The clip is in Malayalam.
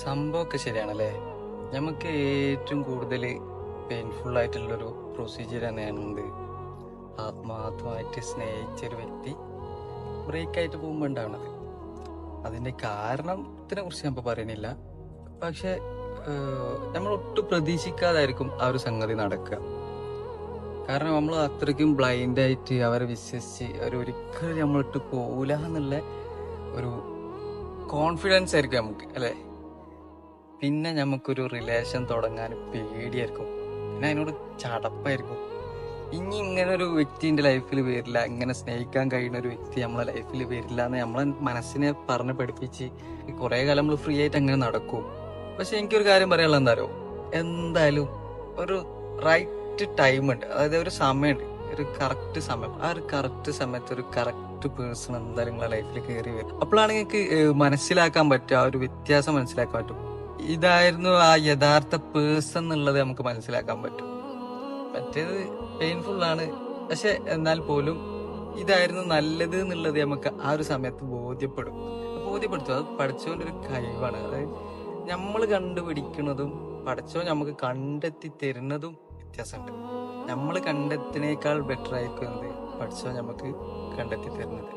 സംഭവമൊക്കെ ശരിയാണല്ലേ. നമുക്ക് ഏറ്റവും കൂടുതൽ പെയിൻഫുൾ ആയിട്ടുള്ളൊരു പ്രൊസീജിയർ തന്നെയാണ് എന്ത്, ആത്മാർത്ഥമായിട്ട് സ്നേഹിച്ചൊരു വ്യക്തി ബ്രേക്ക് ആയിട്ട് പോകുമ്പോൾ ഉണ്ടാവുന്നത്. അതിന്റെ കാരണത്തിനെ കുറിച്ച് ഞാൻ ഇപ്പൊ പറയുന്നില്ല. പക്ഷെ നമ്മൾ ഒട്ടും പ്രതീക്ഷിക്കാതായിരിക്കും ആ ഒരു സംഗതി നടക്കുക. കാരണം നമ്മൾ അത്രയ്ക്കും ബ്ലൈൻഡ് ആയിട്ട് അവരെ വിശ്വസിച്ച് അവരൊരിക്കലും നമ്മളിട്ട് പോകൂല എന്നുള്ള ഒരു കോൺഫിഡൻസ് ആയിരിക്കും നമുക്ക്, അല്ലെ? പിന്നെ നമുക്കൊരു റിലേഷൻ തുടങ്ങാൻ പേടിയായിരിക്കും, പിന്നെ അതിനോട് ചടപ്പായിരിക്കും. ഇനി ഇങ്ങനെ ഒരു വ്യക്തി എന്റെ ലൈഫിൽ വരില്ല, ഇങ്ങനെ സ്നേഹിക്കാൻ കഴിയുന്ന ഒരു വ്യക്തി നമ്മളെ ലൈഫിൽ വരില്ല എന്ന് നമ്മളെ മനസ്സിനെ പറഞ്ഞ് പഠിപ്പിച്ച് കുറെ കാലം നമ്മൾ ഫ്രീ ആയിട്ട് അങ്ങനെ നടക്കും. പക്ഷെ എനിക്കൊരു കാര്യം പറയാനുള്ള എന്താരോ, എന്തായാലും ഒരു റൈറ്റ് ടൈം ഉണ്ട്, അതായത് ഒരു സമയമുണ്ട്, ഒരു കറക്റ്റ് സമയം. ആ ഒരു കറക്റ്റ് സമയത്ത് ഒരു കറക്റ്റ് പേഴ്സൺ എന്തായാലും നിങ്ങളെ ലൈഫിൽ കയറി വരും. അപ്പോഴാണ് നിങ്ങൾക്ക് മനസ്സിലാക്കാൻ പറ്റുക, ആ ഒരു വ്യത്യാസം മനസ്സിലാക്കാൻ പറ്റും. ഇതായിരുന്നു ആ യഥാർത്ഥ പേഴ്സൺ എന്നുള്ളത് നമുക്ക് മനസ്സിലാക്കാൻ പറ്റും. മറ്റേത് പെയിൻഫുൾ ആണ്, പക്ഷെ എന്നാൽ പോലും ഇതായിരുന്നു നല്ലത് എന്നുള്ളത് നമുക്ക് ആ ഒരു സമയത്ത് ബോധ്യപ്പെടുത്തും. അത് പഠിച്ചവന്റെ ഒരു കഴിവാണ്. അതായത് നമ്മൾ കണ്ടുപിടിക്കുന്നതും പഠിച്ചവൻ നമുക്ക് കണ്ടെത്തി തരുന്നതും വ്യത്യാസമുണ്ട്. നമ്മൾ കണ്ടെത്തിനേക്കാൾ ബെറ്റർ ആയിരിക്കും എന്ത് പഠിച്ചവൻ നമുക്ക് കണ്ടെത്തി തരുന്നത്.